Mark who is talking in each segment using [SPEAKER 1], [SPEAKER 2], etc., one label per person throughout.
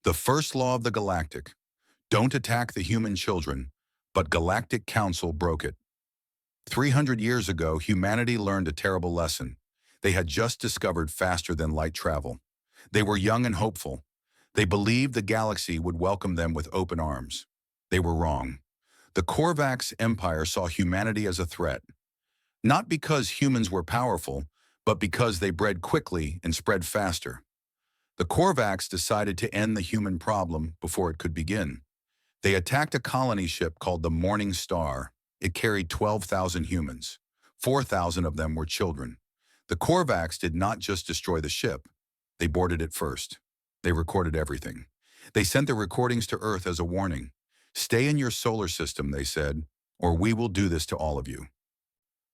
[SPEAKER 1] The first law of the galactic. Don't attack the human children, but Galactic Council broke it. 300 years ago, humanity learned a terrible lesson. They had just discovered faster than light travel. They were young and hopeful. They believed the galaxy would welcome them with open arms. They were wrong. The Korvax Empire saw humanity as a threat, not because humans were powerful, but because they bred quickly and spread faster. The Korvax decided to end the human problem before it could begin. They attacked a colony ship called the Morning Star. It carried 12,000 humans. 4,000 of them were children. The Korvax did not just destroy the ship. They boarded it first. They recorded everything. They sent the recordings to Earth as a warning. Stay in your solar system, they said, or we will do this to all of you.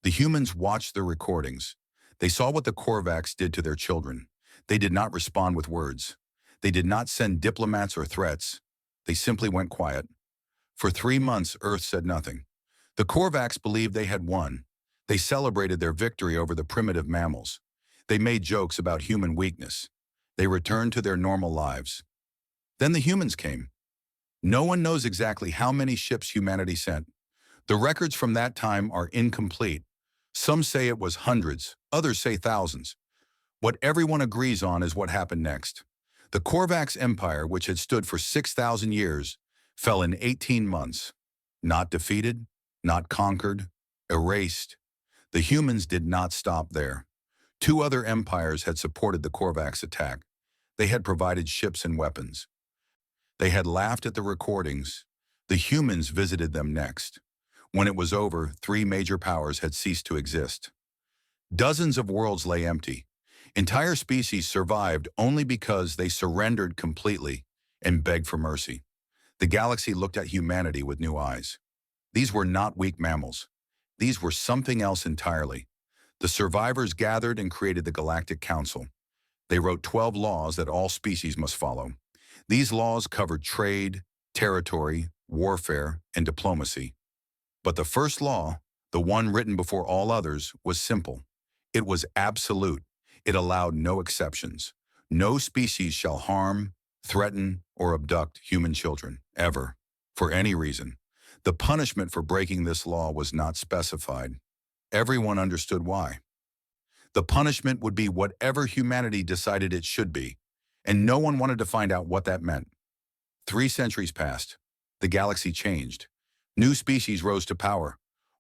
[SPEAKER 1] The humans watched the recordings. They saw what the Korvax did to their children. They did not respond with words. They did not send diplomats or threats. They simply went quiet. For 3 months, Earth said nothing. The Korvax believed they had won. They celebrated their victory over the primitive mammals. They made jokes about human weakness. They returned to their normal lives. Then the humans came. No one knows exactly how many ships humanity sent. The records from that time are incomplete. Some say it was hundreds, others say thousands. What everyone agrees on is what happened next. The Korvax Empire, which had stood for 6,000 years, fell in 18 months. Not defeated, not conquered, erased. The humans did not stop there. 2 other empires had supported the Korvax attack. They had provided ships and weapons. They had laughed at the recordings. The humans visited them next. When it was over, 3 major powers had ceased to exist. Dozens of worlds lay empty. Entire species survived only because they surrendered completely and begged for mercy. The galaxy looked at humanity with new eyes. These were not weak mammals. These were something else entirely. The survivors gathered and created the Galactic Council. They wrote 12 laws that all species must follow. These laws covered trade, territory, warfare, and diplomacy. But the first law, the one written before all others, was simple. It was absolute. It allowed no exceptions. No species shall harm, threaten, or abduct human children, ever, for any reason. The punishment for breaking this law was not specified. Everyone understood why. The punishment would be whatever humanity decided it should be, and no one wanted to find out what that meant. 3 centuries passed. The galaxy changed. New species rose to power.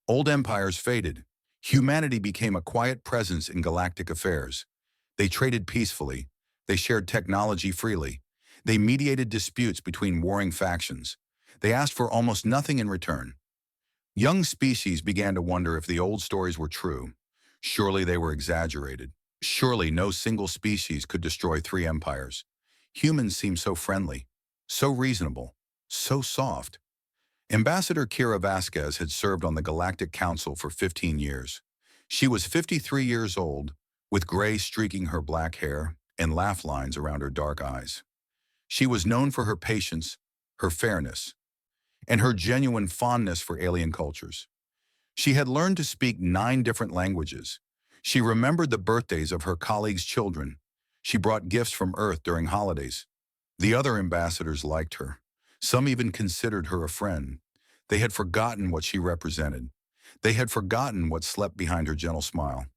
[SPEAKER 1] Old empires faded. Humanity became a quiet presence in galactic affairs. They traded peacefully. They shared technology freely. They mediated disputes between warring factions. They asked for almost nothing in return. Young species began to wonder if the old stories were true. Surely they were exaggerated. Surely no single species could destroy 3 empires. Humans seemed so friendly, so reasonable, so soft. Ambassador Kira Vasquez had served on the Galactic Council for 15 years. She was 53 years old, with gray streaking her black hair and laugh lines around her dark eyes. She was known for her patience, her fairness, and her genuine fondness for alien cultures. She had learned to speak 9 different languages. She remembered the birthdays of her colleagues' children. She brought gifts from Earth during holidays. The other ambassadors liked her. Some even considered her a friend. They had forgotten what she represented. They had forgotten what slept behind her gentle smile.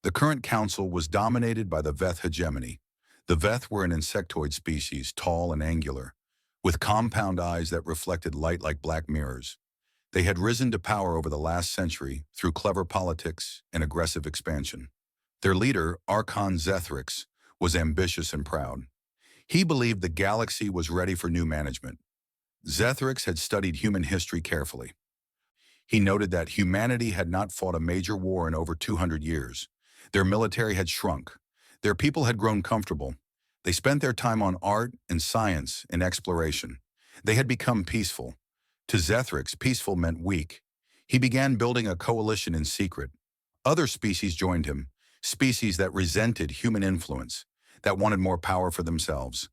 [SPEAKER 1] The current council was dominated by the Veth hegemony. The Veth were an insectoid species, tall and angular, with compound eyes that reflected light like black mirrors. They had risen to power over the last century through clever politics and aggressive expansion. Their leader, Archon Zethryx, was ambitious and proud. He believed the galaxy was ready for new management. Zethryx had studied human history carefully. He noted that humanity had not fought a major war in over 200 years. Their military had shrunk. Their people had grown comfortable. They spent their time on art and science and exploration. They had become peaceful. To Zethryx, peaceful meant weak. He began building a coalition in secret. Other species joined him, species that resented human influence, that wanted more power for themselves.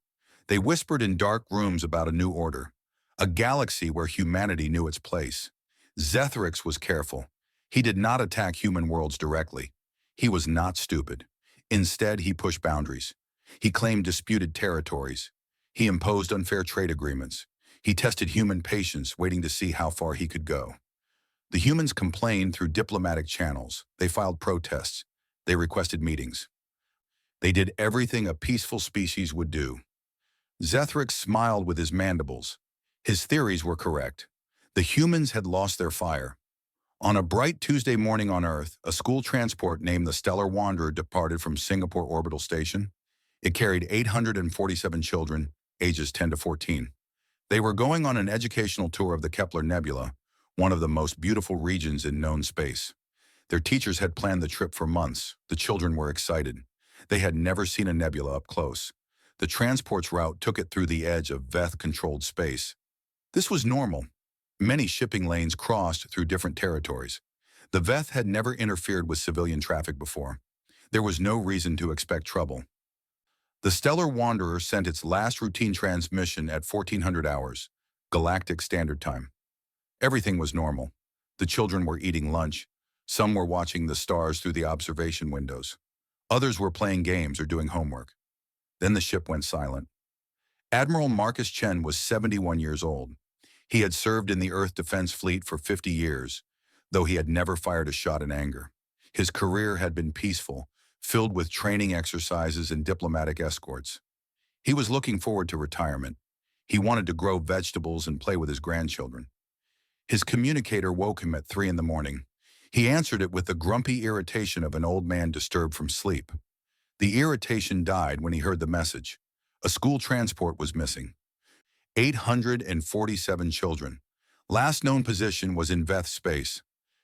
[SPEAKER 1] They whispered in dark rooms about a new order, a galaxy where humanity knew its place. Zethryx was careful. He did not attack human worlds directly. He was not stupid. Instead, he pushed boundaries. He claimed disputed territories. He imposed unfair trade agreements. He tested human patience, waiting to see how far he could go. The humans complained through diplomatic channels. They filed protests. They requested meetings. They did everything a peaceful species would do. Zethryx smiled with his mandibles. His theories were correct. The humans had lost their fire. On a bright Tuesday morning on Earth, a school transport named the Stellar Wanderer departed from Singapore Orbital Station. It carried 847 children, ages 10 to 14. They were going on an educational tour of the Kepler Nebula, one of the most beautiful regions in known space. Their teachers had planned the trip for months. The children were excited. They had never seen a nebula up close. The transport's route took it through the edge of Veth-controlled space. This was normal. Many shipping lanes crossed through different territories. The Veth had never interfered with civilian traffic before. There was no reason to expect trouble. The Stellar Wanderer sent its last routine transmission at 1400 hours, Galactic Standard Time. Everything was normal. The children were eating lunch. Some were watching the stars through the observation windows. Others were playing games or doing homework. Then the ship went silent. Admiral Marcus Chen was 71 years old. He had served in the Earth Defense Fleet for 50 years, though he had never fired a shot in anger. His career had been peaceful, filled with training exercises and diplomatic escorts. He was looking forward to retirement. He wanted to grow vegetables and play with his grandchildren. His communicator woke him at 3 in the morning. He answered it with the grumpy irritation of an old man disturbed from sleep. The irritation died when he heard the message. A school transport was missing. 847 children. Last known position was in Veth space.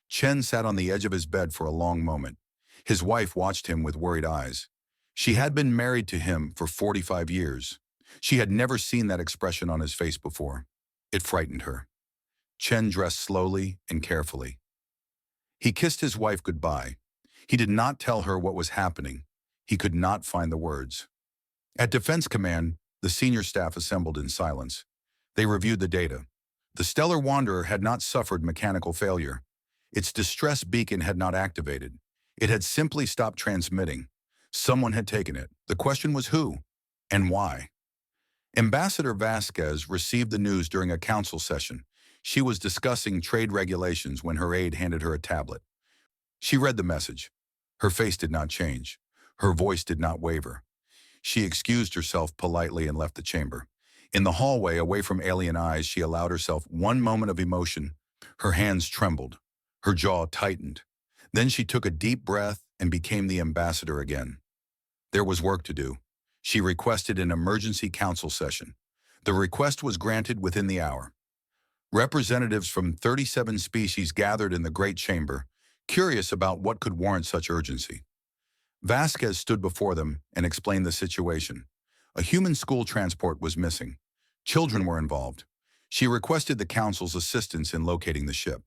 [SPEAKER 1] Chen sat on the edge of his bed for a long moment. His wife watched him with worried eyes. She had been married to him for 45 years. She had never seen that expression on his face before. It frightened her. Chen dressed slowly and carefully. He kissed his wife goodbye. He did not tell her what was happening. He could not find the words. At Defense Command, the senior staff assembled in silence. They reviewed the data. The Stellar Wanderer had not suffered mechanical failure. Its distress beacon had not activated. It had simply stopped transmitting. Someone had taken it. The question was who and why. Ambassador Vasquez received the news during a council session. She was discussing trade regulations when her aide handed her a tablet. She read the message. Her face did not change. Her voice did not waver. She excused herself politely and left the chamber. In the hallway, away from alien eyes, she allowed herself one moment of emotion. Her hands trembled. Her jaw tightened. Then she took a deep breath and became the ambassador again. There was work to do. She requested an emergency council session. The request was granted within the hour. Representatives from 37 species gathered in the Great Chamber, curious about what could warrant such urgency. Vasquez stood before them and explained the situation. A human school transport was missing. Children were involved. She requested the council's assistance in locating the ship.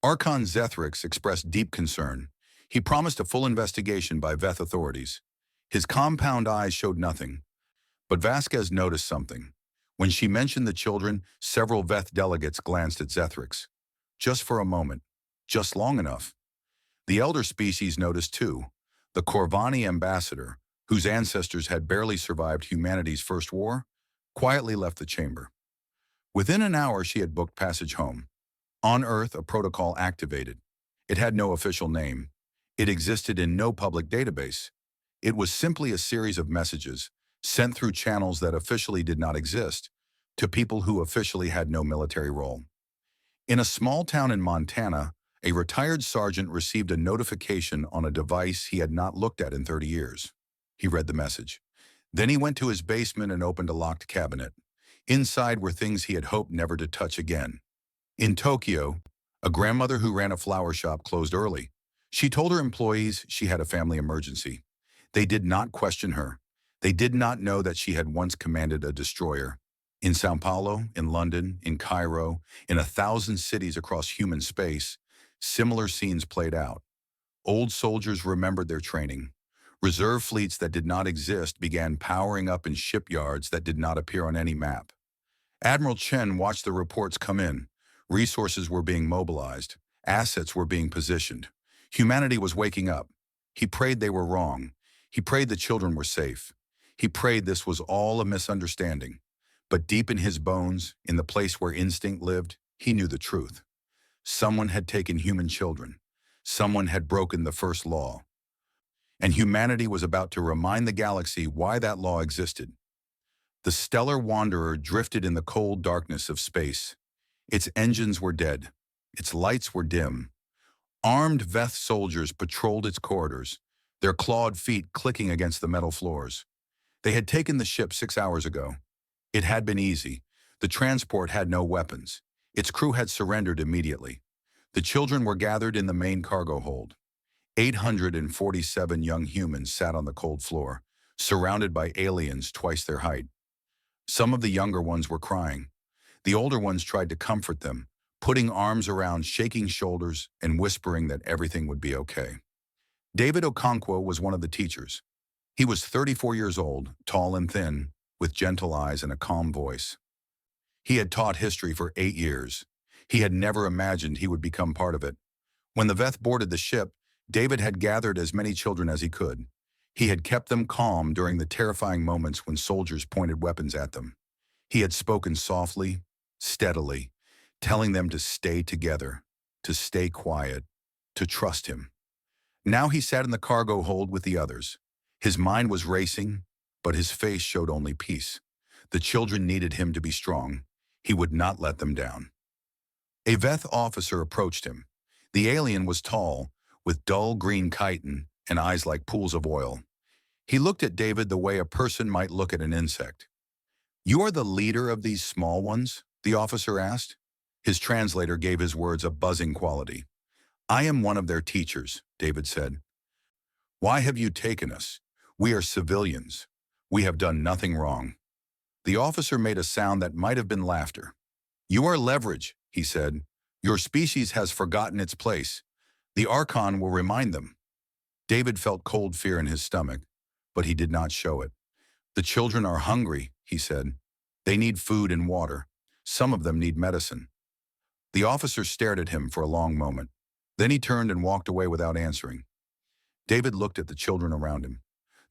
[SPEAKER 1] Archon Zethryx expressed deep concern. He promised a full investigation by Veth authorities. His compound eyes showed nothing. But Vasquez noticed something. When she mentioned the children, several Veth delegates glanced at Zethryx. Just for a moment. Just long enough. The elder species noticed too. The Corvani ambassador, whose ancestors had barely survived humanity's first war, quietly left the chamber. Within an hour, she had booked passage home. On Earth, a protocol activated. It had no official name. It existed in no public database. It was simply a series of messages, sent through channels that officially did not exist, to people who officially had no military role. In a small town in Montana, a retired sergeant received a notification on a device he had not looked at in 30 years. He read the message. Then he went to his basement and opened a locked cabinet. Inside were things he had hoped never to touch again. In Tokyo, a grandmother who ran a flower shop closed early. She told her employees she had a family emergency. They did not question her. They did not know that she had once commanded a destroyer. In São Paulo, in London, in Cairo, in 1,000 cities across human space, similar scenes played out. Old soldiers remembered their training. Reserve fleets that did not exist began powering up in shipyards that did not appear on any map. Admiral Chen watched the reports come in. Resources were being mobilized. Assets were being positioned. Humanity was waking up. He prayed they were wrong. He prayed the children were safe. He prayed this was all a misunderstanding. But deep in his bones, in the place where instinct lived, he knew the truth. Someone had taken human children. Someone had broken the first law. And humanity was about to remind the galaxy why that law existed. The stellar wanderer drifted in the cold darkness of space. Its engines were dead. Its lights were dim. Armed Veth soldiers patrolled its corridors, their clawed feet clicking against the metal floors. They had taken the ship 6 hours ago. It had been easy. The transport had no weapons. Its crew had surrendered immediately. The children were gathered in the main cargo hold. 847 young humans sat on the cold floor, surrounded by aliens twice their height. Some of the younger ones were crying. The older ones tried to comfort them, putting arms around shaking shoulders and whispering that everything would be okay. David Okonkwo was one of the teachers. He was 34 years old, tall and thin, with gentle eyes and a calm voice. He had taught history for 8 years. He had never imagined he would become part of it. When the Veth boarded the ship, David had gathered as many children as he could. He had kept them calm during the terrifying moments when soldiers pointed weapons at them. He had spoken softly, steadily, telling them to stay together, to stay quiet, to trust him. Now he sat in the cargo hold with the others. His mind was racing, but his face showed only peace. The children needed him to be strong. He would not let them down. A Veth officer approached him. The alien was tall, with dull green chitin and eyes like pools of oil. He looked at David the way a person might look at an insect. "You are the leader of these small ones?" the officer asked. His translator gave his words a buzzing quality. "I am one of their teachers," David said. "Why have you taken us? We are civilians. We have done nothing wrong." The officer made a sound that might have been laughter. "You are leverage," he said. "Your species has forgotten its place. The Archon will remind them." David felt cold fear in his stomach, but he did not show it. "The children are hungry," he said. "They need food and water. Some of them need medicine." The officer stared at him for a long moment. Then he turned and walked away without answering. David looked at the children around him.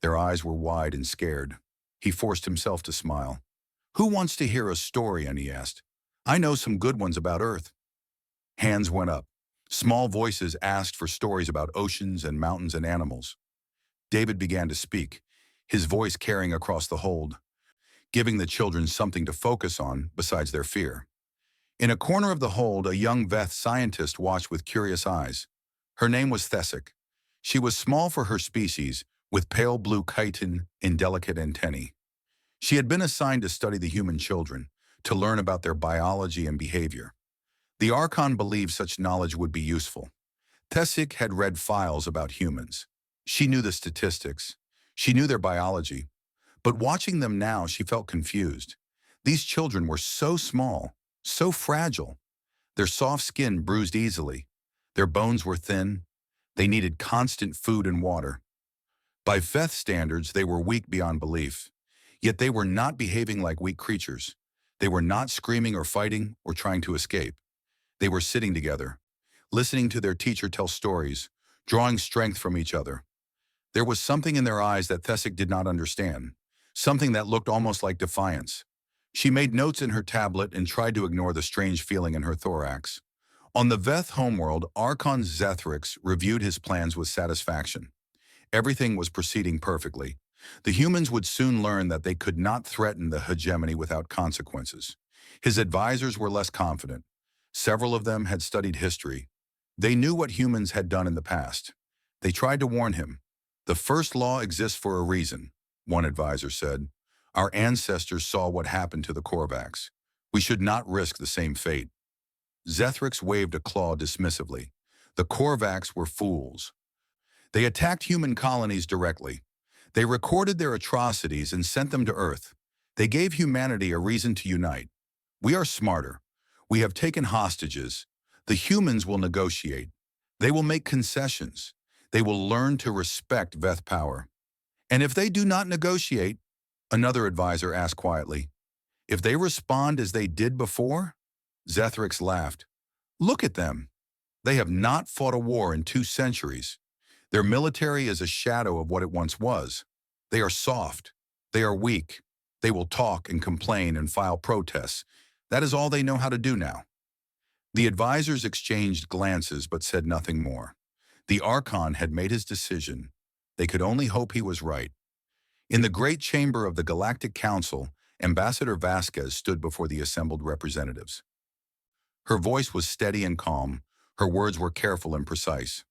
[SPEAKER 1] Their eyes were wide and scared. He forced himself to smile. "Who wants to hear a story?" and he asked. "I know some good ones about Earth." Hands went up. Small voices asked for stories about oceans and mountains and animals. David began to speak, his voice carrying across the hold, giving the children something to focus on besides their fear. In a corner of the hold, a young Veth scientist watched with curious eyes. Her name was Thesic. She was small for her species, with pale blue chitin and delicate antennae. She had been assigned to study the human children, to learn about their biology and behavior. The Archon believed such knowledge would be useful. Thesic had read files about humans. She knew the statistics. She knew their biology. But watching them now, she felt confused. These children were so small, so fragile. Their soft skin bruised easily. Their bones were thin. They needed constant food and water. By Veth standards, they were weak beyond belief. Yet they were not behaving like weak creatures. They were not screaming or fighting or trying to escape. They were sitting together, listening to their teacher tell stories, drawing strength from each other. There was something in their eyes that Thesic did not understand, something that looked almost like defiance. She made notes in her tablet and tried to ignore the strange feeling in her thorax. On the Veth homeworld, Archon Zethrix reviewed his plans with satisfaction. Everything was proceeding perfectly. The humans would soon learn that they could not threaten the hegemony without consequences. His advisors were less confident. Several of them had studied history. They knew what humans had done in the past. They tried to warn him. "The first law exists for a reason," one advisor said. "Our ancestors saw what happened to the Korvax. We should not risk the same fate." Zethrix waved a claw dismissively. The Korvax were fools. They attacked human colonies directly. They recorded their atrocities and sent them to Earth. They gave humanity a reason to unite. We are smarter. We have taken hostages. The humans will negotiate. They will make concessions. They will learn to respect Veth power. "And if they do not negotiate," another advisor asked quietly, "if they respond as they did before?" Zethrix laughed. "Look at them. They have not fought a war in 2 centuries. Their military is a shadow of what it once was. They are soft. They are weak. They will talk and complain and file protests. That is all they know how to do now. The advisors exchanged glances but said nothing more. The Archon had made his decision. They could only hope he was right. In the great chamber of the Galactic Council, Ambassador Vasquez stood before the assembled representatives. Her voice was steady and calm. Her words were careful and precise.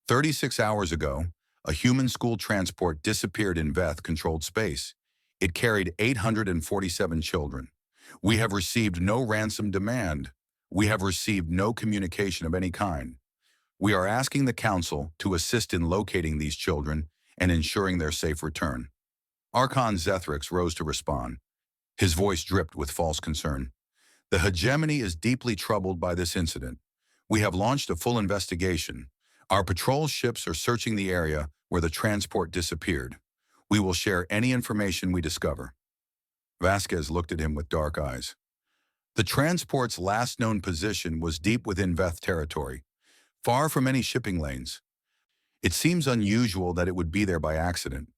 [SPEAKER 1] 36 hours ago, a human school transport disappeared in Veth-controlled space. It carried 847 children. We have received no ransom demand. We have received no communication of any kind. We are asking the Council to assist in locating these children and ensuring their safe return. Archon Zethryx rose to respond. His voice dripped with false concern. The hegemony is deeply troubled by this incident. We have launched a full investigation. Our patrol ships are searching the area where the transport disappeared. We will share any information we discover. Vasquez looked at him with dark eyes. The transport's last known position was deep within Veth territory, far from any shipping lanes. It seems unusual that it would be there by accident.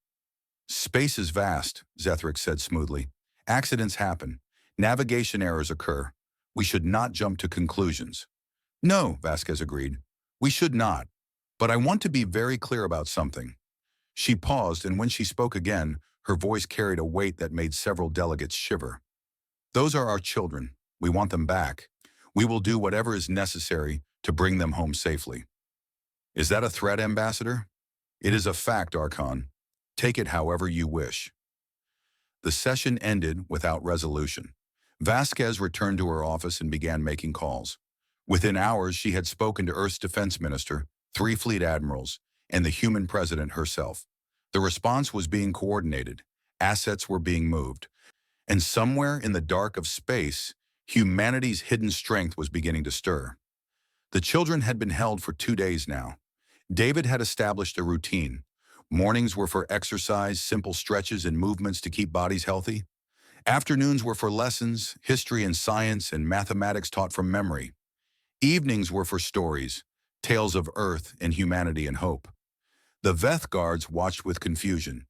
[SPEAKER 1] Space is vast, Zethryx said smoothly. Accidents happen. Navigation errors occur. We should not jump to conclusions. No, Vasquez agreed. We should not. But I want to be very clear about something. She paused, and when she spoke again, her voice carried a weight that made several delegates shiver. Those are our children. We want them back. We will do whatever is necessary to bring them home safely. Is that a threat, Ambassador? It is a fact, Archon. Take it however you wish. The session ended without resolution. Vasquez returned to her office and began making calls. Within hours, she had spoken to Earth's defense minister, 3 fleet admirals, and the human president herself. The response was being coordinated. Assets were being moved. And somewhere in the dark of space, humanity's hidden strength was beginning to stir. The children had been held for 2 days now. David had established a routine. Mornings were for exercise, simple stretches and movements to keep bodies healthy. Afternoons were for lessons, history and science, and mathematics taught from memory. Evenings were for stories, tales of Earth and humanity and hope. The Veth guards watched with confusion.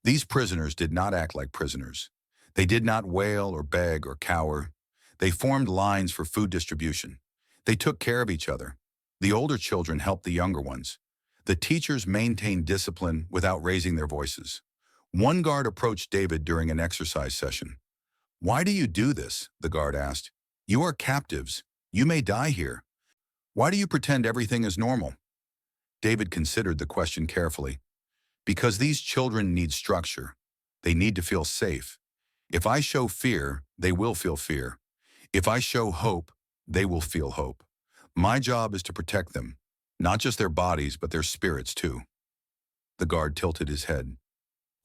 [SPEAKER 1] These prisoners did not act like prisoners. They did not wail or beg or cower. They formed lines for food distribution. They took care of each other. The older children helped the younger ones. The teachers maintained discipline without raising their voices. One guard approached David during an exercise session. "Why do you do this?" the guard asked. "You are captives. You may die here. Why do you pretend everything is normal?" David considered the question carefully. "Because these children need structure. They need to feel safe. If I show fear, they will feel fear. If I show hope, they will feel hope. My job is to protect them, not just their bodies, but their spirits too." The guard tilted his head.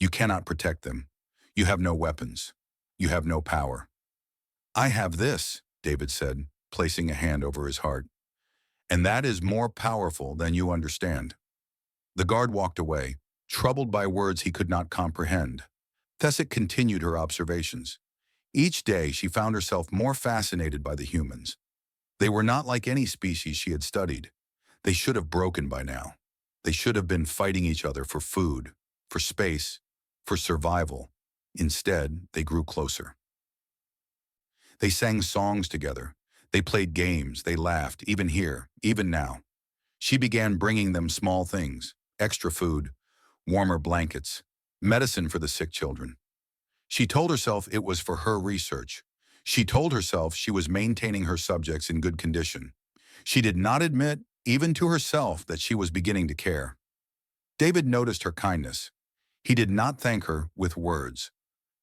[SPEAKER 1] "You cannot protect them. You have no weapons. You have no power." "I have this," David said, placing a hand over his heart. "And that is more powerful than you understand." The guard walked away, troubled by words he could not comprehend. Thessic continued her observations. Each day she found herself more fascinated by the humans. They were not like any species she had studied. They should have broken by now. They should have been fighting each other for food, for space, for survival. Instead, they grew closer. They sang songs together. They played games. They laughed, even here, even now. She began bringing them small things, extra food, warmer blankets, medicine for the sick children. She told herself it was for her research. She told herself she was maintaining her subjects in good condition. She did not admit, even to herself, that she was beginning to care. David noticed her kindness. He did not thank her with words.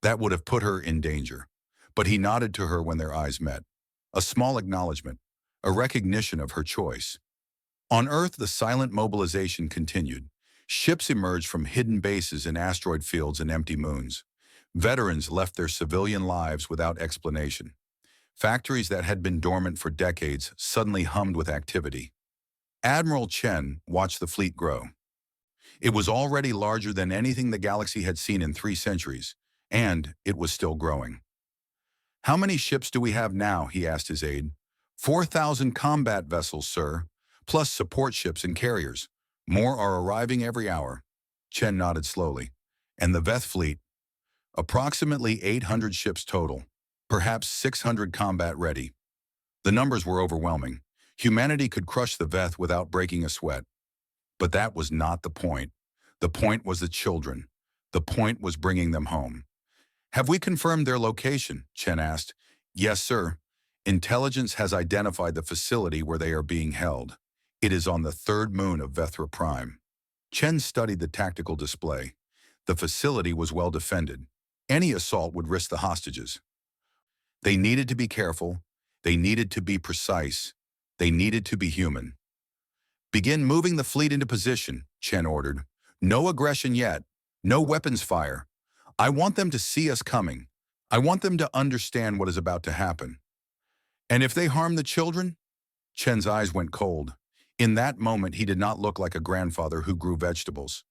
[SPEAKER 1] That would have put her in danger. But he nodded to her when their eyes met. A small acknowledgement, a recognition of her choice. On Earth, the silent mobilization continued. Ships emerged from hidden bases in asteroid fields and empty moons. Veterans left their civilian lives without explanation. Factories that had been dormant for decades suddenly hummed with activity. Admiral Chen watched the fleet grow. It was already larger than anything the galaxy had seen in 3 centuries, and it was still growing. "How many ships do we have now?" he asked his aide. 4,000 combat vessels, sir, plus support ships and carriers. More are arriving every hour." Chen nodded slowly. "And the Veth fleet?" Approximately 800 ships total, perhaps 600 combat-ready. The numbers were overwhelming. Humanity could crush the Veth without breaking a sweat. But that was not the point. The point was the children. The point was bringing them home. "Have we confirmed their location?" Chen asked. "Yes, sir. Intelligence has identified the facility where they are being held. It is on the third moon of Vethra Prime." Chen studied the tactical display. The facility was well defended. Any assault would risk the hostages. They needed to be careful. They needed to be precise. They needed to be human. "Begin moving the fleet into position," Chen ordered. "No aggression yet. No weapons fire. I want them to see us coming. I want them to understand what is about to happen." "And if they harm the children?" Chen's eyes went cold. In that moment, he did not look like a grandfather who grew vegetables.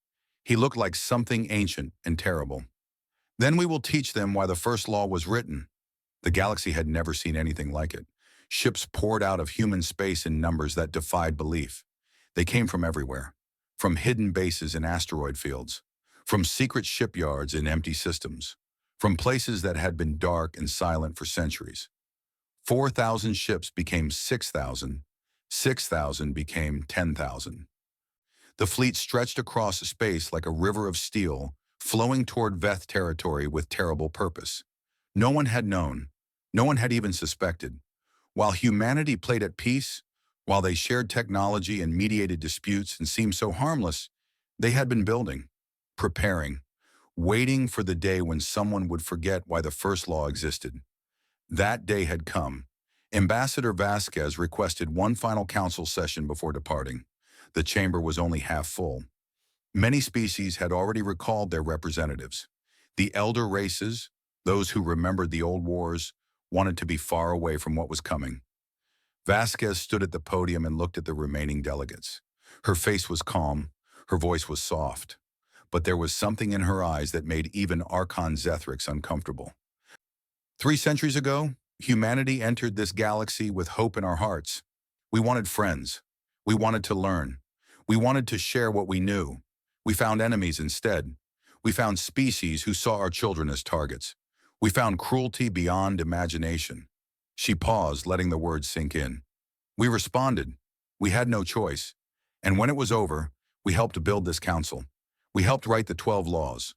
[SPEAKER 1] He looked like something ancient and terrible. "Then we will teach them why the first law was written." The galaxy had never seen anything like it. Ships poured out of human space in numbers that defied belief. They came from everywhere, from hidden bases in asteroid fields, from secret shipyards in empty systems, from places that had been dark and silent for centuries. 4,000 ships became 6,000. 6,000 became 10,000. The fleet stretched across space like a river of steel, flowing toward Veth territory with terrible purpose. No one had known. No one had even suspected. While humanity played at peace, while they shared technology and mediated disputes and seemed so harmless, they had been building, preparing, waiting for the day when someone would forget why the first law existed. That day had come. Ambassador Vasquez requested one final council session before departing. The chamber was only half full. Many species had already recalled their representatives. The elder races, those who remembered the old wars, wanted to be far away from what was coming. Vasquez stood at the podium and looked at the remaining delegates. Her face was calm, her voice was soft, but there was something in her eyes that made even Archon Zethrix uncomfortable. 3 centuries ago, humanity entered this galaxy with hope in our hearts. We wanted friends. We wanted to learn. We wanted to share what we knew. We found enemies instead. We found species who saw our children as targets. We found cruelty beyond imagination. She paused, letting the words sink in. We responded. We had no choice. And when it was over, we helped build this council. We helped write the 12 laws.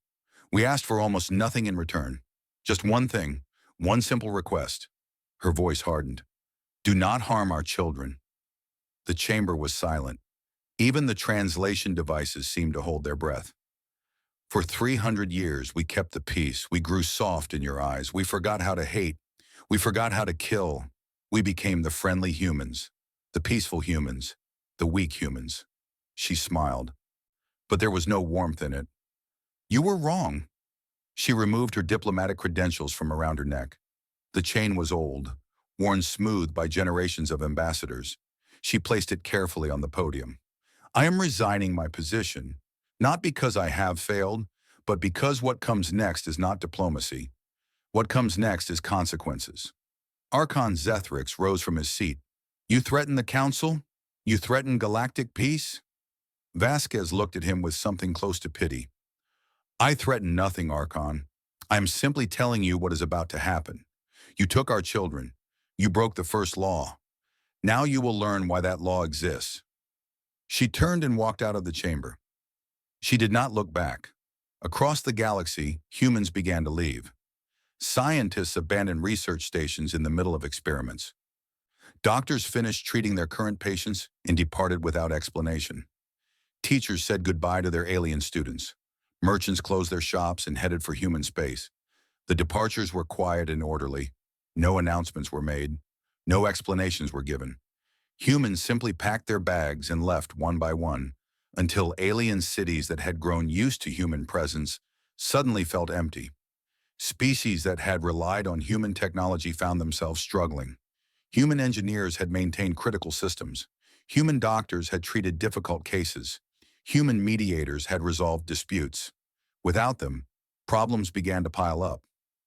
[SPEAKER 1] We asked for almost nothing in return. Just one thing, one simple request. Her voice hardened. "Do not harm our children." The chamber was silent. Even the translation devices seemed to hold their breath. "For 300 years, we kept the peace. We grew soft in your eyes. We forgot how to hate. We forgot how to kill. We became the friendly humans, the peaceful humans, the weak humans." She smiled, but there was no warmth in it. "You were wrong." She removed her diplomatic credentials from around her neck. The chain was old, worn smooth by generations of ambassadors. She placed it carefully on the podium. "I am resigning my position, not because I have failed, but because what comes next is not diplomacy. What comes next is consequences." Archon Zethrix rose from his seat. "You threaten the council? You threaten galactic peace?" Vasquez looked at him with something close to pity. "I threaten nothing, Archon. I am simply telling you what is about to happen. You took our children. You broke the first law. Now you will learn why that law exists." She turned and walked out of the chamber. She did not look back. Across the galaxy, humans began to leave. Scientists abandoned research stations in the middle of experiments. Doctors finished treating their current patients and departed without explanation. Teachers said goodbye to their alien students. Merchants closed their shops and headed for human space. The departures were quiet and orderly. No announcements were made. No explanations were given. Humans simply packed their bags and left one by one, until alien cities that had grown used to human presence suddenly felt empty. Species that had relied on human technology found themselves struggling. Human engineers had maintained critical systems. Human doctors had treated difficult cases. Human mediators had resolved disputes. Without them, problems began to pile up.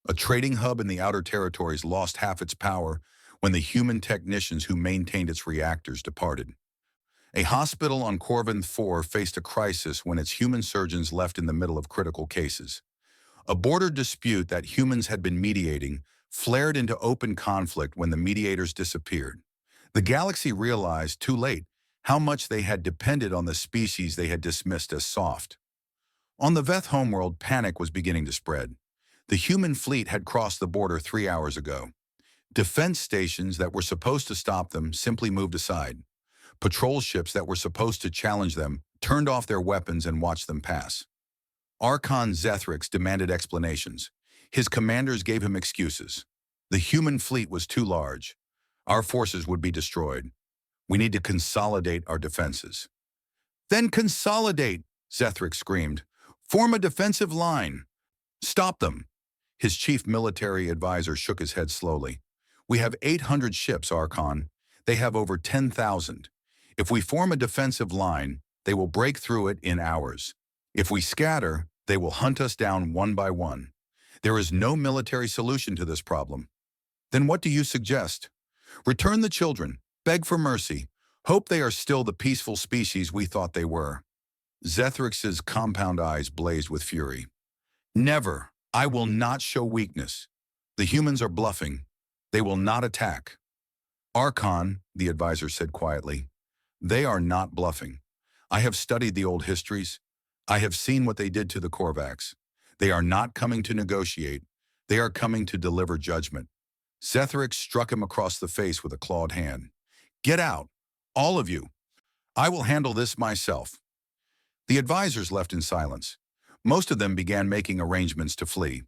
[SPEAKER 1] A trading hub in the outer territories lost half its power when the human technicians who maintained its reactors departed. A hospital on Corvin 4 faced a crisis when its human surgeons left in the middle of critical cases. A border dispute that humans had been mediating flared into open conflict when the mediators disappeared. The galaxy realized, too late, how much they had depended on the species they had dismissed as soft. On the Veth homeworld, panic was beginning to spread. The human fleet had crossed the border 3 hours ago. Defense stations that were supposed to stop them simply moved aside. Patrol ships that were supposed to challenge them turned off their weapons and watched them pass. Archon Zethrix demanded explanations. His commanders gave him excuses. The human fleet was too large. Our forces would be destroyed. We need to consolidate our defenses. Then consolidate, Zethrix screamed. Form a defensive line. Stop them. His chief military advisor shook his head slowly. We have 800 ships, Archon. They have over 10,000. If we form a defensive line, they will break through it in hours. If we scatter, they will hunt us down one by one. There is no military solution to this problem. Then what do you suggest? Return the children, beg for mercy, hope they are still the peaceful species we thought they were. Zethrix's compound eyes blazed with fury. Never. I will not show weakness. The humans are bluffing. They will not attack. Archon, the advisor said quietly, they are not bluffing. I have studied the old histories. I have seen what they did to the Korvax. They are not coming to negotiate. They are coming to deliver judgment. Zethrix struck him across the face with a clawed hand. Get out, all of you. I will handle this myself. The advisors left in silence. Most of them began making arrangements to flee.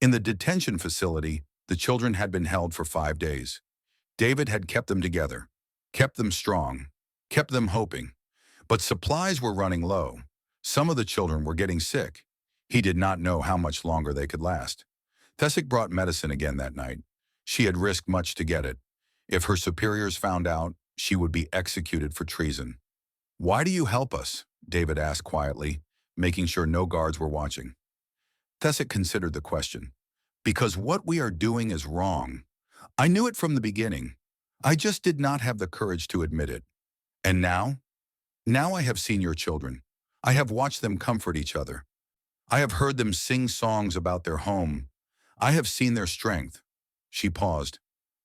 [SPEAKER 1] In the detention facility, the children had been held for 5 days. David had kept them together, kept them strong, kept them hoping. But supplies were running low. Some of the children were getting sick. He did not know how much longer they could last. Thessic brought medicine again that night. She had risked much to get it. If her superiors found out, she would be executed for treason. Why do you help us? David asked quietly, making sure no guards were watching. Thessic considered the question. Because what we are doing is wrong. I knew it from the beginning. I just did not have the courage to admit it. And now? Now I have seen your children. I have watched them comfort each other. I have heard them sing songs about their home. I have seen their strength. She paused.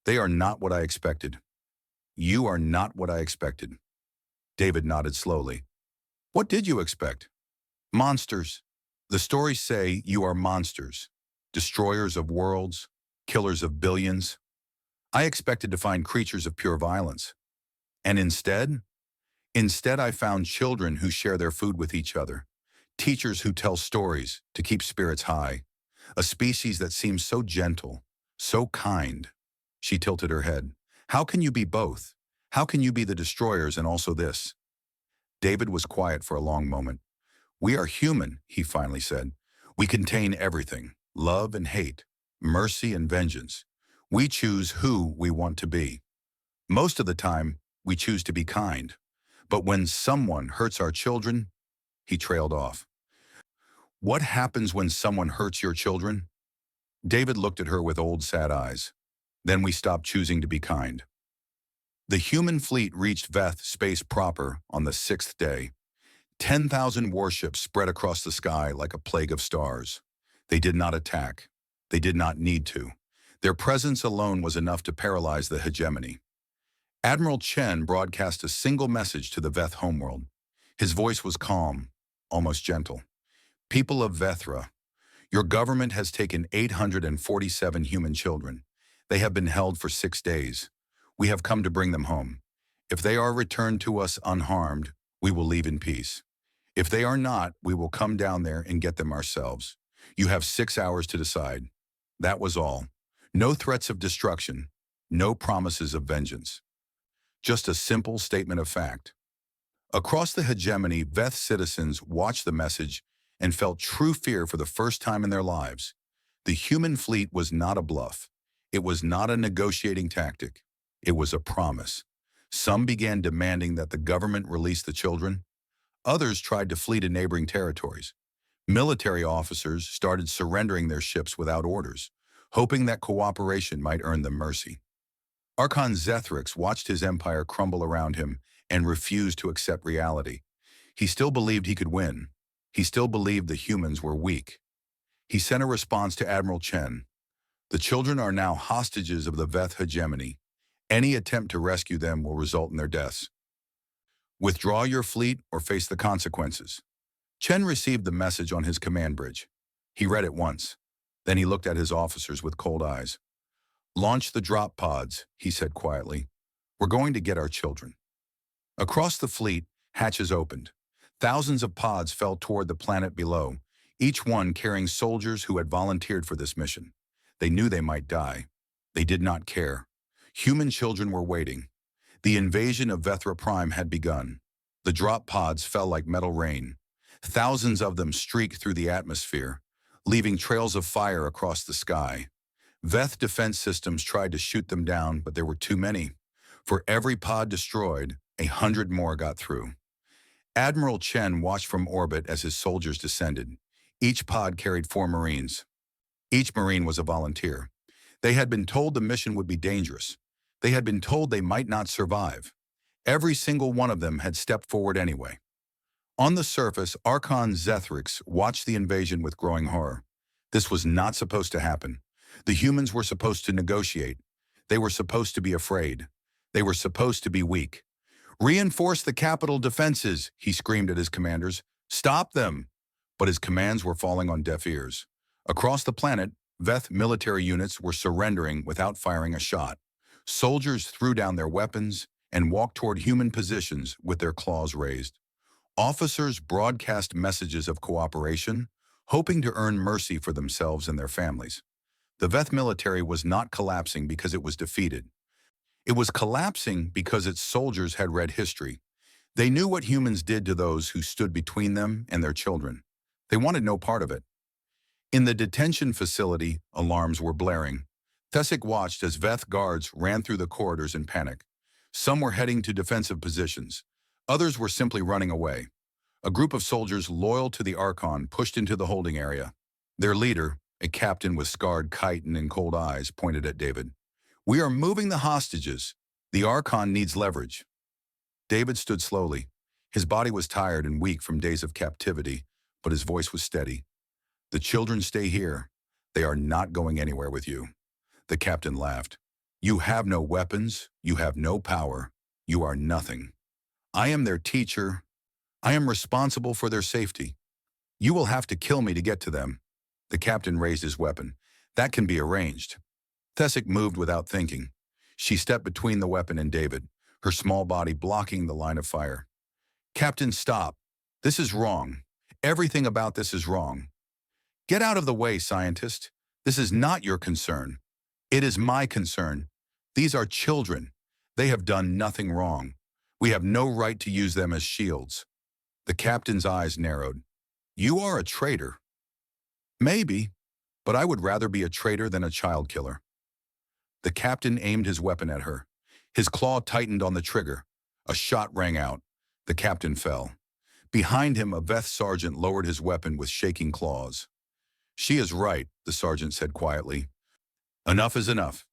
[SPEAKER 1] They are not what I expected. You are not what I expected. David nodded slowly. What did you expect? Monsters. The stories say you are monsters. Destroyers of worlds, killers of billions. I expected to find creatures of pure violence. And instead I found children who share their food with each other, teachers who tell stories to keep spirits high, a species that seems so gentle, so kind. She tilted her head. How can you be both? How can you be the destroyers and also this? David was quiet for a long moment. We are human, he finally said. We contain everything, love and hate, mercy and vengeance. We choose who we want to be. Most of the time, we choose to be kind. But when someone hurts our children, he trailed off. What happens when someone hurts your children? David looked at her with old sad eyes. Then we stopped choosing to be kind. The human fleet reached Veth space proper on the 6th day. 10,000 warships spread across the sky like a plague of stars. They did not attack. They did not need to. Their presence alone was enough to paralyze the hegemony. Admiral Chen broadcast a single message to the Veth homeworld. His voice was calm, almost gentle. People of Vethra, your government has taken 847 human children. They have been held for 6 days. We have come to bring them home. If they are returned to us unharmed, we will leave in peace. If they are not, we will come down there and get them ourselves. You have 6 hours to decide. That was all. No threats of destruction, no promises of vengeance. Just a simple statement of fact. Across the hegemony, Veth citizens watched the message and felt true fear for the first time in their lives. The human fleet was not a bluff. It was not a negotiating tactic. It was a promise. Some began demanding that the government release the children. Others tried to flee to neighboring territories. Military officers started surrendering their ships without orders, hoping that cooperation might earn them mercy. Archon Zethrix watched his empire crumble around him and refused to accept reality. He still believed he could win. He still believed the humans were weak. He sent a response to Admiral Chen. The children are now hostages of the Veth hegemony. Any attempt to rescue them will result in their deaths. Withdraw your fleet or face the consequences. Chen received the message on his command bridge. He read it once. Then he looked at his officers with cold eyes. Launch the drop pods, he said quietly. We're going to get our children. Across the fleet, hatches opened. Thousands of pods fell toward the planet below, each one carrying soldiers who had volunteered for this mission. They knew they might die. They did not care. Human children were waiting. The invasion of Vethra Prime had begun. The drop pods fell like metal rain. Thousands of them streaked through the atmosphere, leaving trails of fire across the sky. Veth defense systems tried to shoot them down, but there were too many. For every pod destroyed, 100 more got through. Admiral Chen watched from orbit as his soldiers descended. Each pod carried 4 Marines. Each Marine was a volunteer. They had been told the mission would be dangerous. They had been told they might not survive. Every single one of them had stepped forward anyway. On the surface, Archon Zethrix watched the invasion with growing horror. This was not supposed to happen. The humans were supposed to negotiate. They were supposed to be afraid. They were supposed to be weak. Reinforce the capital defenses, he screamed at his commanders. Stop them! But his commands were falling on deaf ears. Across the planet, Veth military units were surrendering without firing a shot. Soldiers threw down their weapons and walked toward human positions with their claws raised. Officers broadcast messages of cooperation, hoping to earn mercy for themselves and their families. The Veth military was not collapsing because it was defeated. It was collapsing because its soldiers had read history. They knew what humans did to those who stood between them and their children. They wanted no part of it. In the detention facility, alarms were blaring. Thesic watched as Veth guards ran through the corridors in panic. Some were heading to defensive positions. Others were simply running away. A group of soldiers loyal to the Archon pushed into the holding area. Their leader, a captain with scarred chitin and cold eyes, pointed at David. We are moving the hostages. The Archon needs leverage. David stood slowly. His body was tired and weak from days of captivity, but his voice was steady. The children stay here. They are not going anywhere with you. The captain laughed. You have no weapons. You have no power. You are nothing. I am their teacher. I am responsible for their safety. You will have to kill me to get to them. The captain raised his weapon. That can be arranged. Thesic moved without thinking. She stepped between the weapon and David, her small body blocking the line of fire. Captain, stop. This is wrong. Everything about this is wrong. Get out of the way, scientist. This is not your concern. It is my concern. These are children. They have done nothing wrong. We have no right to use them as shields. The captain's eyes narrowed. You are a traitor. Maybe, but I would rather be a traitor than a child killer. The captain aimed his weapon at her. His claw tightened on the trigger. A shot rang out. The captain fell. Behind him, a Veth sergeant lowered his weapon with shaking claws. She is right, the sergeant said quietly. Enough is enough.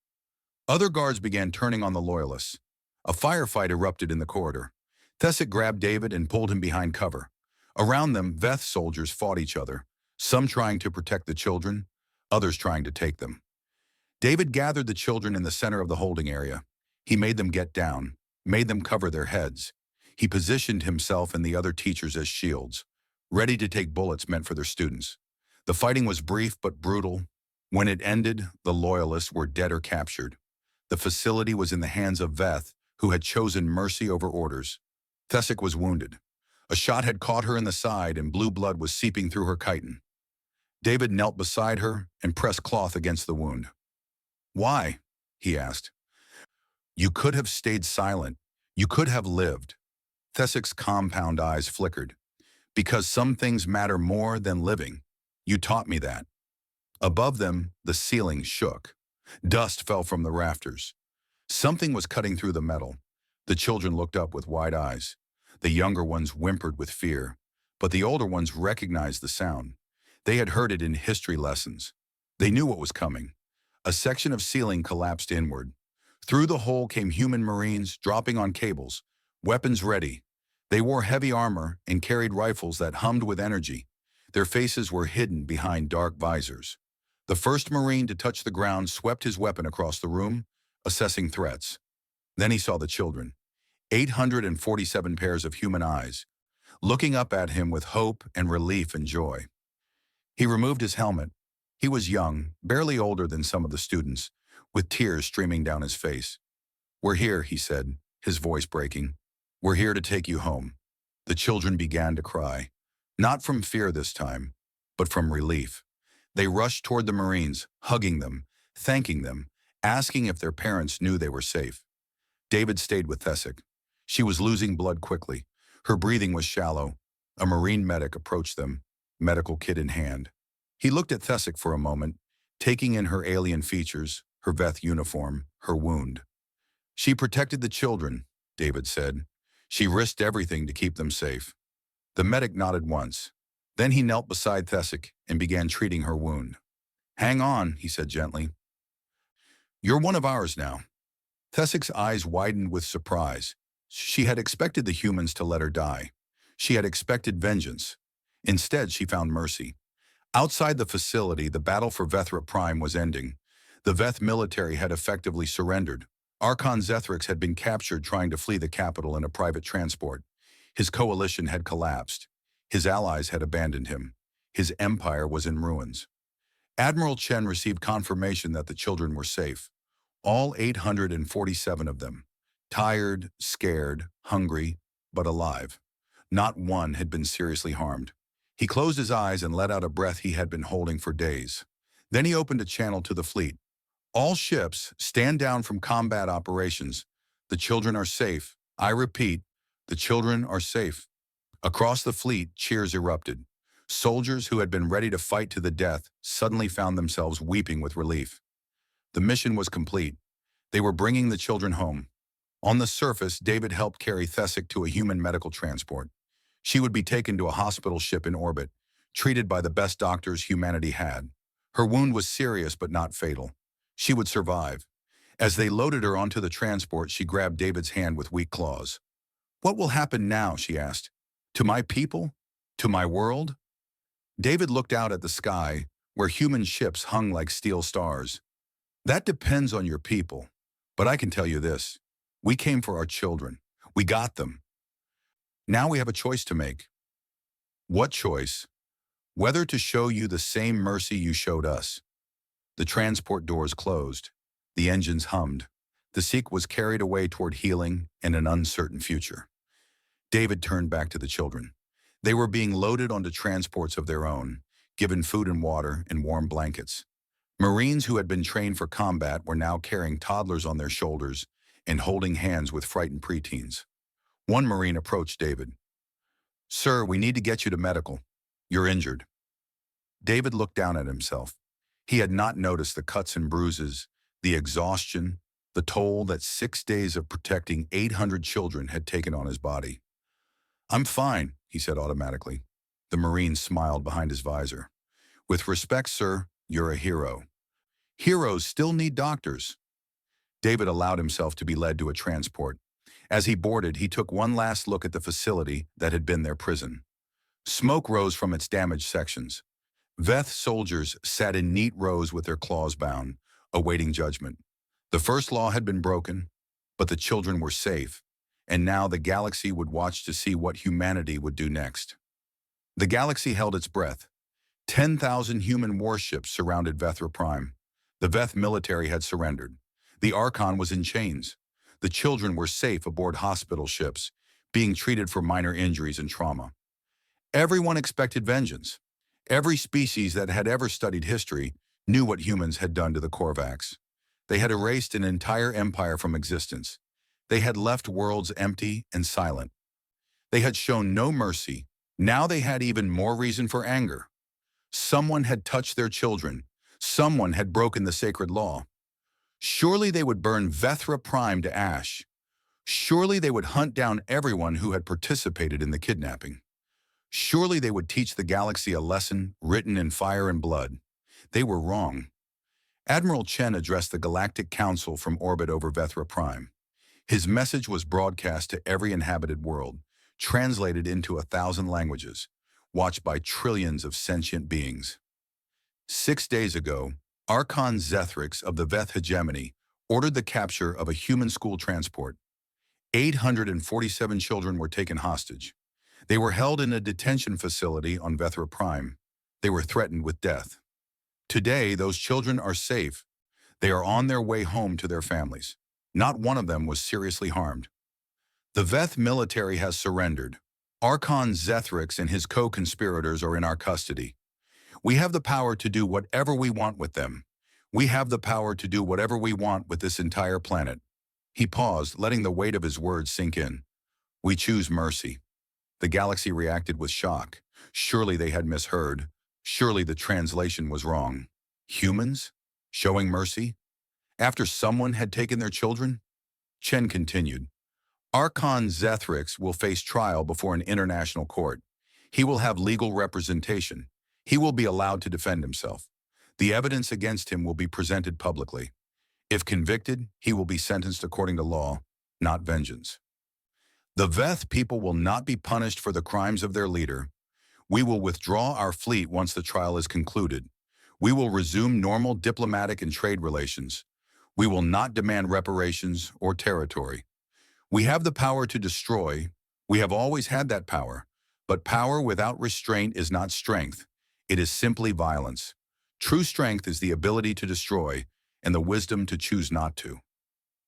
[SPEAKER 1] Other guards began turning on the loyalists. A firefight erupted in the corridor. Thesic grabbed David and pulled him behind cover. Around them, Veth soldiers fought each other, some trying to protect the children, others trying to take them. David gathered the children in the center of the holding area. He made them get down, made them cover their heads. He positioned himself and the other teachers as shields, ready to take bullets meant for their students. The fighting was brief but brutal. When it ended, the loyalists were dead or captured. The facility was in the hands of Veth, who had chosen mercy over orders. Thesic was wounded. A shot had caught her in the side and blue blood was seeping through her chitin. David knelt beside her and pressed cloth against the wound. Why? He asked. You could have stayed silent. You could have lived. Thesic's compound eyes flickered. Because some things matter more than living. You taught me that. Above them, the ceiling shook. Dust fell from the rafters. Something was cutting through the metal. The children looked up with wide eyes. The younger ones whimpered with fear, but the older ones recognized the sound. They had heard it in history lessons. They knew what was coming. A section of ceiling collapsed inward. Through the hole came human Marines dropping on cables, weapons ready. They wore heavy armor and carried rifles that hummed with energy. Their faces were hidden behind dark visors. The first Marine to touch the ground swept his weapon across the room, assessing threats. Then he saw the children, 847 pairs of human eyes, looking up at him with hope and relief and joy. He removed his helmet. He was young, barely older than some of the students, with tears streaming down his face. "We're here," he said, his voice breaking. "We're here to take you home." The children began to cry, not from fear this time, but from relief. They rushed toward the Marines, hugging them, thanking them, asking if their parents knew they were safe. David stayed with Thessic. She was losing blood quickly. Her breathing was shallow. A Marine medic approached them, medical kit in hand. He looked at Thessic for a moment, taking in her alien features, her Veth uniform, her wound. "She protected the children," David said. "She risked everything to keep them safe." The medic nodded once. Then he knelt beside Thessic and began treating her wound. "Hang on," he said gently. "You're one of ours now." Thessic's eyes widened with surprise. She had expected the humans to let her die. She had expected vengeance. Instead, she found mercy. Outside the facility, the battle for Vethra Prime was ending. The Veth military had effectively surrendered. Archon Zethrix had been captured trying to flee the capital in a private transport. His coalition had collapsed. His allies had abandoned him. His empire was in ruins. Admiral Chen received confirmation that the children were safe. All 847 of them. Tired, scared, hungry, but alive. Not one had been seriously harmed. He closed his eyes and let out a breath he had been holding for days. Then he opened a channel to the fleet. "All ships, stand down from combat operations. The children are safe. I repeat, the children are safe." Across the fleet, cheers erupted. Soldiers who had been ready to fight to the death suddenly found themselves weeping with relief. The mission was complete. They were bringing the children home. On the surface, David helped carry Thessic to a human medical transport. She would be taken to a hospital ship in orbit, treated by the best doctors humanity had. Her wound was serious but not fatal. She would survive. As they loaded her onto the transport, she grabbed David's hand with weak claws. "What will happen now?" she asked. "To my people? To my world?" David looked out at the sky, where human ships hung like steel stars. "That depends on your people. But I can tell you this. We came for our children. We got them. Now we have a choice to make." "What choice?" "Whether to show you the same mercy you showed us." The transport doors closed. The engines hummed. The Sikh was carried away toward healing and an uncertain future. David turned back to the children. They were being loaded onto transports of their own, given food and water and warm blankets. Marines who had been trained for combat were now carrying toddlers on their shoulders and holding hands with frightened preteens. One Marine approached David. "Sir, we need to get you to medical. You're injured." David looked down at himself. He had not noticed the cuts and bruises, the exhaustion, the toll that 6 days of protecting 800 children had taken on his body. "I'm fine," he said automatically. The Marine smiled behind his visor. "With respect, sir, you're a hero. Heroes still need doctors." David allowed himself to be led to a transport. As he boarded, he took one last look at the facility that had been their prison. Smoke rose from its damaged sections. Veth soldiers sat in neat rows with their claws bound, awaiting judgment. The first law had been broken, but the children were safe, and now the galaxy would watch to see what humanity would do next. The galaxy held its breath. 10,000 human warships surrounded Vethra Prime. The Veth military had surrendered. The Archon was in chains. The children were safe aboard hospital ships, being treated for minor injuries and trauma. Everyone expected vengeance. Every species that had ever studied history knew what humans had done to the Korvax. They had erased an entire empire from existence. They had left worlds empty and silent. They had shown no mercy. Now they had even more reason for anger. Someone had touched their children. Someone had broken the sacred law. Surely they would burn Vethra Prime to ash. Surely they would hunt down everyone who had participated in the kidnapping. Surely they would teach the galaxy a lesson written in fire and blood. They were wrong. Admiral Chen addressed the Galactic Council from orbit over Vethra Prime. His message was broadcast to every inhabited world, translated into 1,000 languages. watched by trillions of sentient beings. 6 days ago, Archon Zethryx of the Veth hegemony ordered the capture of a human school transport. 847 children were taken hostage. They were held in a detention facility on Vethra Prime. They were threatened with death. Today, those children are safe. They are on their way home to their families. Not one of them was seriously harmed. The Veth military has surrendered. Archon Zethryx and his co-conspirators are in our custody. We have the power to do whatever we want with them. We have the power to do whatever we want with this entire planet. He paused, letting the weight of his words sink in. We choose mercy. The galaxy reacted with shock. Surely they had misheard. Surely the translation was wrong. Humans? Showing mercy? After someone had taken their children? Chen continued. Archon Zethryx will face trial before an international court. He will have legal representation. He will be allowed to defend himself. The evidence against him will be presented publicly. If convicted, he will be sentenced according to law, not vengeance. The Veth people will not be punished for the crimes of their leader. We will withdraw our fleet once the trial is concluded. We will resume normal diplomatic and trade relations. We will not demand reparations or territory. We have the power to destroy. We have always had that power. But power without restraint is not strength. It is simply violence. True strength is the ability to destroy and the wisdom to choose not to.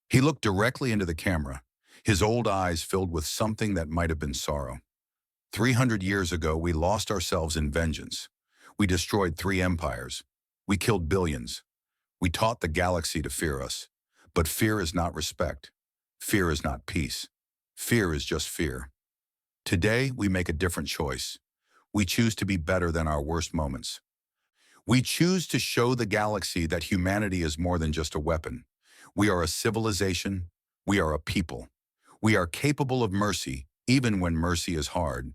[SPEAKER 1] He looked directly into the camera, his old eyes filled with something that might have been sorrow. 300 years ago, we lost ourselves in vengeance. We destroyed 3 empires. We killed billions. We taught the galaxy to fear us. But fear is not respect. Fear is not peace. Fear is just fear. Today, we make a different choice. We choose to be better than our worst moments. We choose to show the galaxy that humanity is more than just a weapon. We are a civilization. We are a people. We are capable of mercy, even when mercy is hard.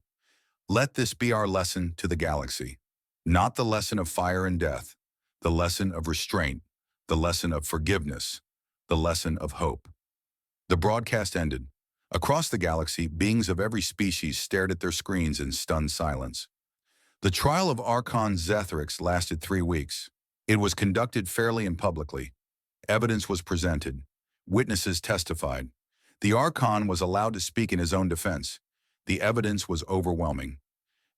[SPEAKER 1] Let this be our lesson to the galaxy. Not the lesson of fire and death, the lesson of restraint, the lesson of forgiveness, the lesson of hope. The broadcast ended. Across the galaxy, beings of every species stared at their screens in stunned silence. The trial of Archon Zethryx lasted 3 weeks. It was conducted fairly and publicly. Evidence was presented. Witnesses testified. The Archon was allowed to speak in his own defense. The evidence was overwhelming.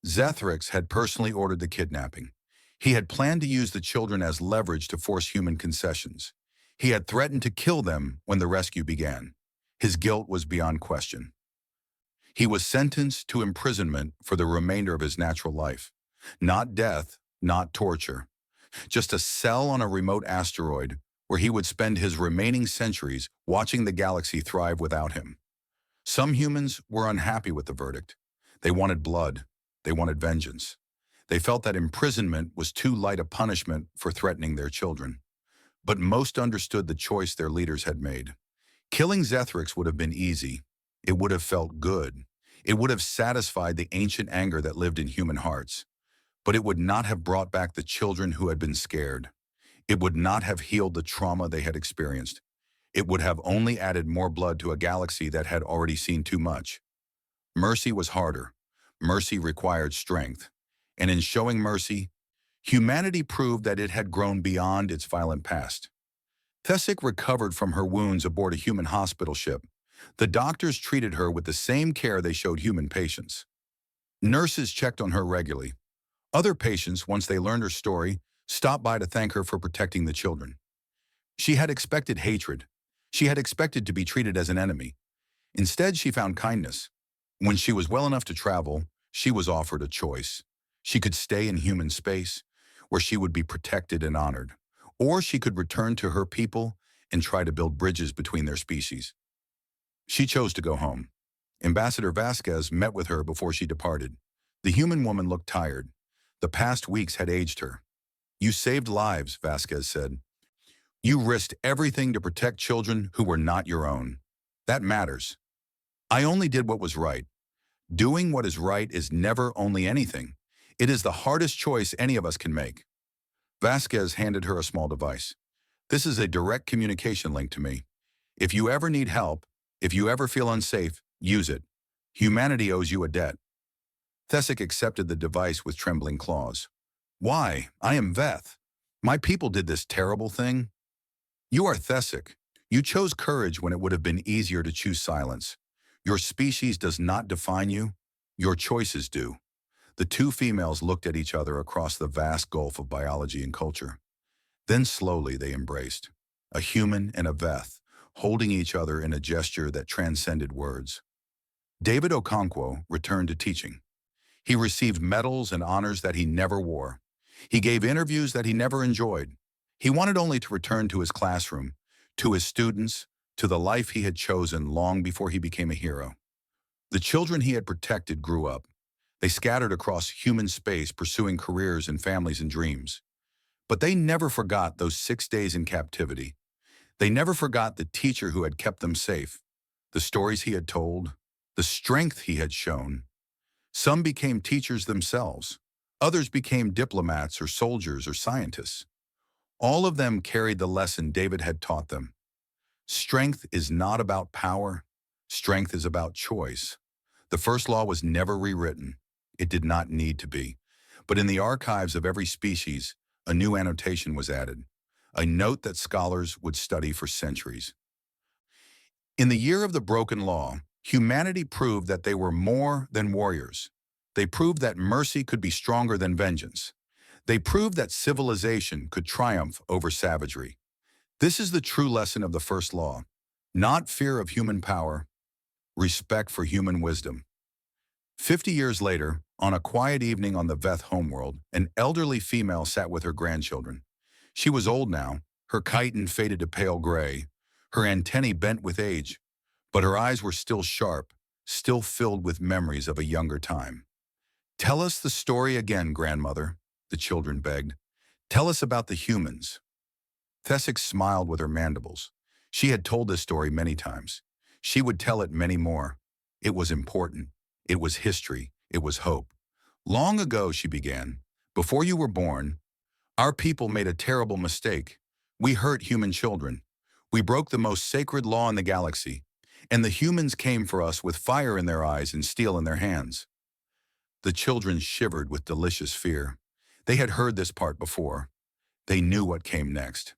[SPEAKER 1] Zethryx had personally ordered the kidnapping. He had planned to use the children as leverage to force human concessions. He had threatened to kill them when the rescue began. His guilt was beyond question. He was sentenced to imprisonment for the remainder of his natural life. Not death, not torture. Just a cell on a remote asteroid where he would spend his remaining centuries watching the galaxy thrive without him. Some humans were unhappy with the verdict. They wanted blood. They wanted vengeance. They felt that imprisonment was too light a punishment for threatening their children. But most understood the choice their leaders had made. Killing Zethryx would have been easy. It would have felt good. It would have satisfied the ancient anger that lived in human hearts. But it would not have brought back the children who had been scared. It would not have healed the trauma they had experienced. It would have only added more blood to a galaxy that had already seen too much. Mercy was harder. Mercy required strength. And in showing mercy, humanity proved that it had grown beyond its violent past. Thessic recovered from her wounds aboard a human hospital ship. The doctors treated her with the same care they showed human patients. Nurses checked on her regularly. Other patients, once they learned her story, stopped by to thank her for protecting the children. She had expected hatred. She had expected to be treated as an enemy. Instead, she found kindness. When she was well enough to travel, she was offered a choice. She could stay in human space, where she would be protected and honored, or she could return to her people and try to build bridges between their species. She chose to go home. Ambassador Vasquez met with her before she departed. The human woman looked tired. The past weeks had aged her. You saved lives, Vasquez said. You risked everything to protect children who were not your own. That matters. I only did what was right. Doing what is right is never only anything. It is the hardest choice any of us can make. Vasquez handed her a small device. This is a direct communication link to me. If you ever need help, if you ever feel unsafe, use it. Humanity owes you a debt. Thesic accepted the device with trembling claws. Why? I am Veth. My people did this terrible thing. You are Thesic. You chose courage when it would have been easier to choose silence. Your species does not define you. Your choices do. The two females looked at each other across the vast gulf of biology and culture. Then slowly they embraced, a human and a Veth, holding each other in a gesture that transcended words. David Okonkwo returned to teaching. He received medals and honors that he never wore. He gave interviews that he never enjoyed. He wanted only to return to his classroom, to his students, to the life he had chosen long before he became a hero. The children he had protected grew up. They scattered across human space, pursuing careers and families and dreams. But they never forgot those 6 days in captivity. They never forgot the teacher who had kept them safe, the stories he had told, the strength he had shown. Some became teachers themselves. Others became diplomats or soldiers or scientists. All of them carried the lesson David had taught them. Strength is not about power. Strength is about choice. The first law was never rewritten. It did not need to be. But in the archives of every species, a new annotation was added, a note that scholars would study for centuries. In the year of the broken law, humanity proved that they were more than warriors. They proved that mercy could be stronger than vengeance. They proved that civilization could triumph over savagery. This is the true lesson of the first law, not fear of human power, respect for human wisdom. 50 years later, on a quiet evening on the Veth homeworld, an elderly female sat with her grandchildren. She was old now, her chitin faded to pale gray, her antennae bent with age, but her eyes were still sharp, still filled with memories of a younger time. Tell us the story again, grandmother, the children begged. Tell us about the humans. Thesic smiled with her mandibles. She had told this story many times. She would tell it many more. It was important. It was history. It was hope. Long ago, she began, before you were born, our people made a terrible mistake. We hurt human children. We broke the most sacred law in the galaxy, and the humans came for us with fire in their eyes and steel in their hands. The children shivered with delicious fear. They had heard this part before. They knew what came next.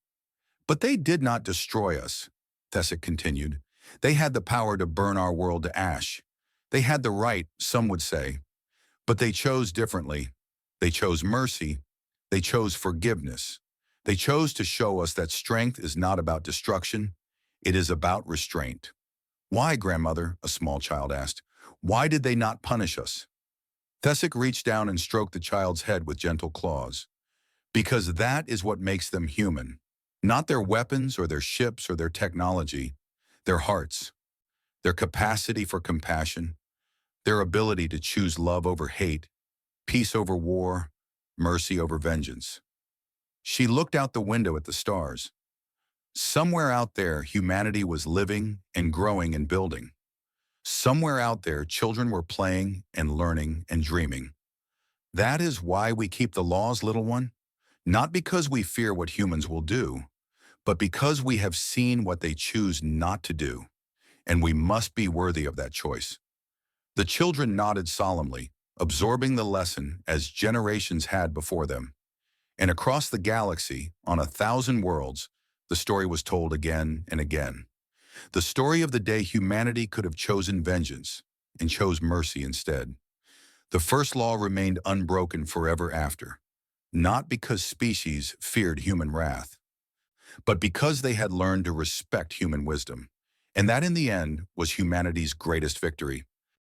[SPEAKER 1] But they did not destroy us, Thesic continued. They had the power to burn our world to ash. They had the right, some would say. But they chose differently. They chose mercy. They chose forgiveness. They chose to show us that strength is not about destruction. It is about restraint. Why, grandmother? A small child asked. Why did they not punish us? Thesic reached down and stroked the child's head with gentle claws. Because that is what makes them human. Not their weapons or their ships or their technology. Their hearts. Their capacity for compassion. Their ability to choose love over hate, peace over war, mercy over vengeance. She looked out the window at the stars. Somewhere out there, humanity was living and growing and building. Somewhere out there, children were playing and learning and dreaming. That is why we keep the laws, little one. Not because we fear what humans will do, but because we have seen what they choose not to do, and we must be worthy of that choice. The children nodded solemnly, absorbing the lesson as generations had before them. And across the galaxy, on 1,000 worlds, the story was told again and again. The story of the day humanity could have chosen vengeance and chose mercy instead. The first law remained unbroken forever after, not because species feared human wrath, but because they had learned to respect human wisdom. And that in the end was humanity's greatest victory.